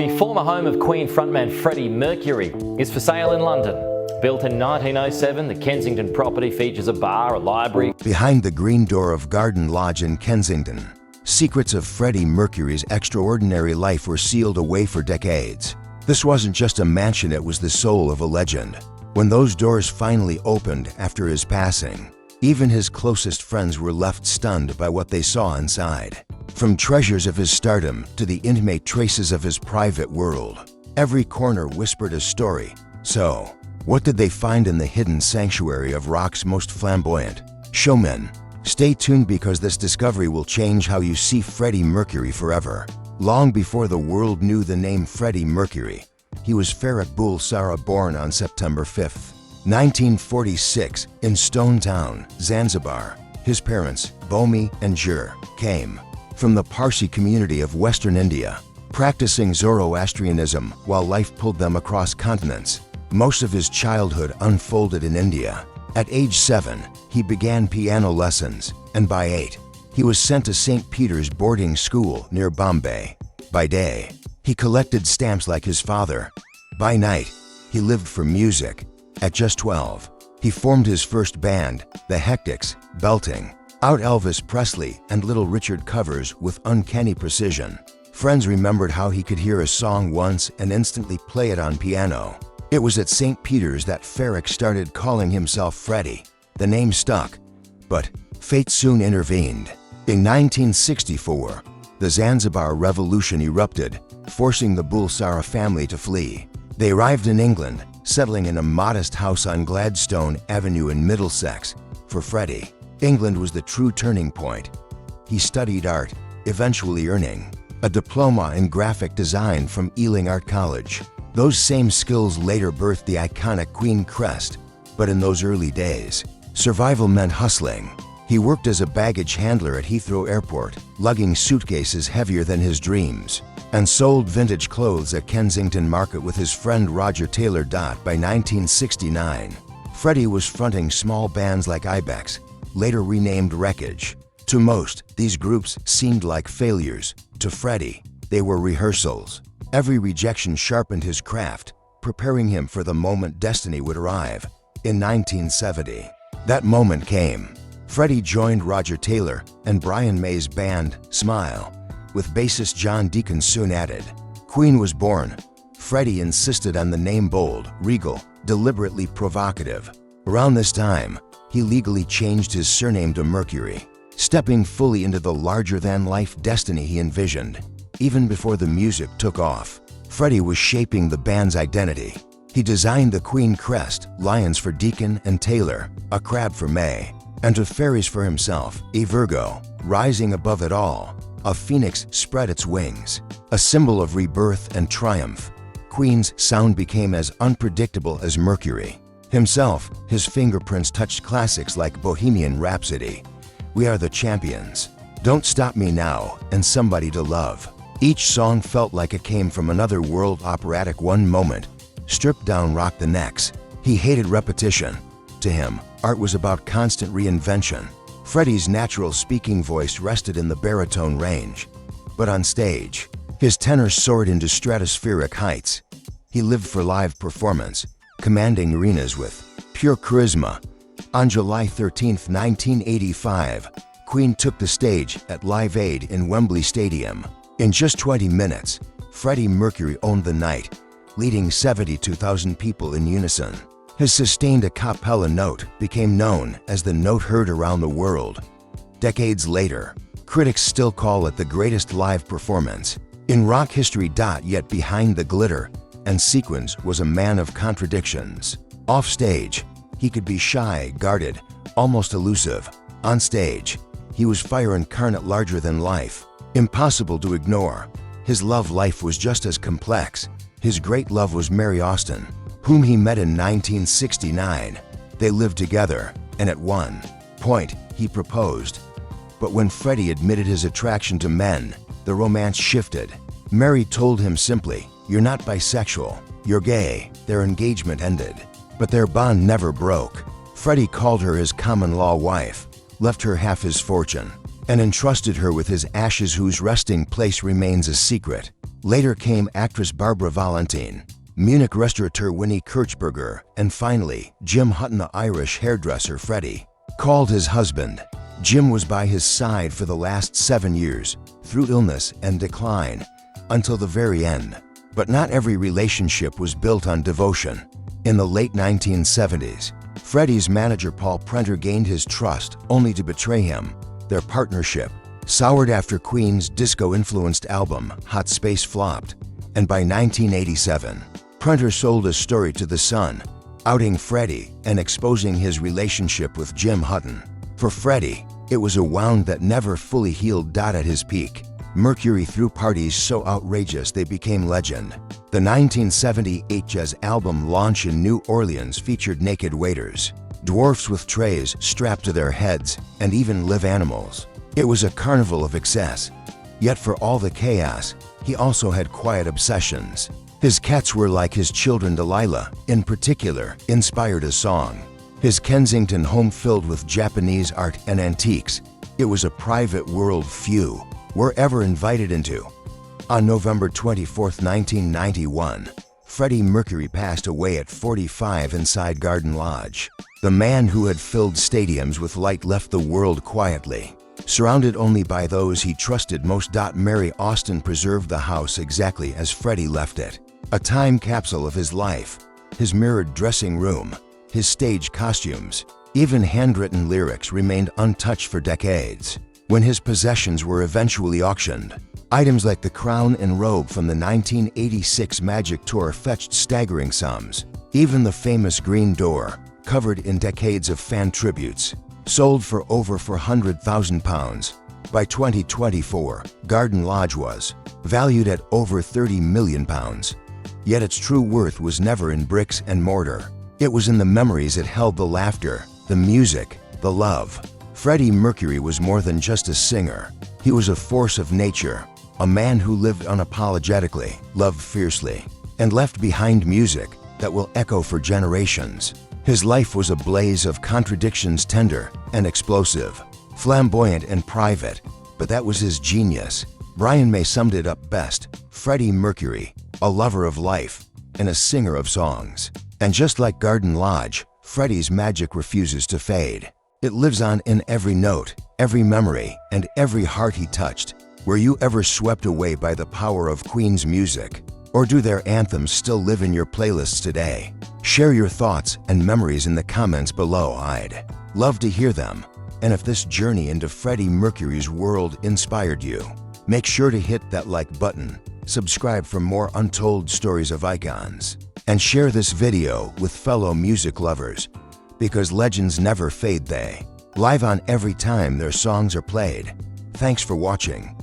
the former home of Queen frontman Freddie Mercury, is for sale in London. Built in 1907, the Kensington property features a bar, a library. Behind the green door of Garden Lodge in Kensington, secrets of Freddie Mercury's extraordinary life were sealed away for decades. This wasn't just a mansion, it was the soul of a legend. When those doors finally opened after his passing, even his closest friends were left stunned by what they saw inside. From treasures of his stardom to the intimate traces of his private world, every corner whispered a story. So, what did they find in the hidden sanctuary of rock's most flamboyant showman? Stay tuned, because this discovery will change how you see Freddie Mercury forever. Long before the world knew the name Freddie Mercury, he was Farrokh Bulsara, born on September 5, 1946, in Stone Town, Zanzibar. His parents, Bomi and Jur, came from the Parsi community of Western India, practicing Zoroastrianism while life pulled them across continents. Most of his childhood unfolded in India. At age 7, he began piano lessons, and by 8, he was sent to St. Peter's boarding school near Bombay. By day, he collected stamps like his father. By night, he lived for music. At just 12, he formed his first band, the Hectics, belting out Elvis Presley and Little Richard covers with uncanny precision. Friends remembered how he could hear a song once and instantly play it on piano. It was at St. Peter's that Farrokh started calling himself Freddie. The name stuck, but fate soon intervened. In 1964, the Zanzibar Revolution erupted, forcing the Bulsara family to flee. They arrived in England, settling in a modest house on Gladstone Avenue in Middlesex. For Freddie, England was the true turning point. He studied art, eventually earning a diploma in graphic design from Ealing Art College. Those same skills later birthed the iconic Queen crest, but in those early days, survival meant hustling. He worked as a baggage handler at Heathrow Airport, lugging suitcases heavier than his dreams, and sold vintage clothes at Kensington Market with his friend Roger Taylor. By 1969, Freddie was fronting small bands like Ibex, later renamed Wreckage. To most, these groups seemed like failures. To Freddie, they were rehearsals. Every rejection sharpened his craft, preparing him for the moment destiny would arrive. In 1970, that moment came. Freddie joined Roger Taylor and Brian May's band, Smile, with bassist John Deacon soon added. Queen was born. Freddie insisted on the name bold, regal, deliberately provocative. Around this time, he legally changed his surname to Mercury, stepping fully into the larger-than-life destiny he envisioned. Even before the music took off, Freddie was shaping the band's identity. He designed the Queen crest, lions for Deacon and Taylor, a crab for May, and two fairies for himself, a Virgo. Rising above it all, a phoenix spread its wings, a symbol of rebirth and triumph. Queen's sound became as unpredictable as Mercury himself. His fingerprints touched classics like Bohemian Rhapsody, We Are the Champions, Don't Stop Me Now, and Somebody to Love. Each song felt like it came from another world. Operatic one moment, stripped down rock the next. He hated repetition. To him, art was about constant reinvention. Freddie's natural speaking voice rested in the baritone range, but on stage, his tenor soared into stratospheric heights. He lived for live performance, commanding arenas with pure charisma. On July 13, 1985, Queen took the stage at Live Aid in Wembley Stadium. In just 20 minutes, Freddie Mercury owned the night, leading 72,000 people in unison. His sustained a cappella note became known as the note heard around the world. Decades later, critics still call it the greatest live performance in rock history. Yet behind the glitter and sequins was a man of contradictions. Off stage, he could be shy, guarded, almost elusive. On stage, he was fire incarnate, larger than life, impossible to ignore. His love life was just as complex. His great love was Mary Austin, whom he met in 1969. They lived together, and at one point, he proposed. But when Freddie admitted his attraction to men, the romance shifted. Mary told him simply, "You're not bisexual, you're gay." Their engagement ended, but their bond never broke. Freddie called her his common-law wife, left her half his fortune, and entrusted her with his ashes, whose resting place remains a secret. Later came actress Barbara Valentine, Munich restaurateur Winnie Kirchberger, and finally, Jim Hutton, the Irish hairdresser Freddie. Called his husband, Jim was by his side for the last 7 years, through illness and decline, until the very end. But not every relationship was built on devotion. In the late 1970s, Freddie's manager Paul Prenter gained his trust only to betray him. Their partnership soured after Queen's disco-influenced album Hot Space flopped, and by 1987, Prenter sold a story to The Sun, outing Freddie and exposing his relationship with Jim Hutton. For Freddie, it was a wound that never fully healed. At his peak, Mercury threw parties so outrageous they became legend. The 1978 jazz album launch in New Orleans featured naked waiters, dwarfs with trays strapped to their heads, and even live animals. It was a carnival of excess. Yet for all the chaos, he also had quiet obsessions. His cats were like his children. Delilah, in particular, inspired a song. His Kensington home filled with Japanese art and antiques. It was a private world few were ever invited into. On November 24, 1991, Freddie Mercury passed away at 45 inside Garden Lodge. The man who had filled stadiums with light left the world quietly, surrounded only by those he trusted most. Mary Austin preserved the house exactly as Freddie left it, a time capsule of his life, his mirrored dressing room, his stage costumes, even handwritten lyrics remained untouched for decades. When his possessions were eventually auctioned, items like the crown and robe from the 1986 Magic Tour fetched staggering sums. Even the famous Green Door, covered in decades of fan tributes, sold for over £400,000. By 2024, Garden Lodge was valued at over £30 million. Yet its true worth was never in bricks and mortar. It was in the memories it held, the laughter, the music, the love. Freddie Mercury was more than just a singer. He was a force of nature, a man who lived unapologetically, loved fiercely, and left behind music that will echo for generations. His life was a blaze of contradictions, tender and explosive, flamboyant and private, but that was his genius. Brian May summed it up best: Freddie Mercury, a lover of life and a singer of songs. And just like Garden Lodge, Freddie's magic refuses to fade. It lives on in every note, every memory, and every heart he touched. Were you ever swept away by the power of Queen's music? Or do their anthems still live in your playlists today? Share your thoughts and memories in the comments below. I'd love to hear them. And if this journey into Freddie Mercury's world inspired you, make sure to hit that like button, subscribe for more untold stories of icons, and share this video with fellow music lovers, because legends never fade, they live on every time their songs are played. Thanks for watching.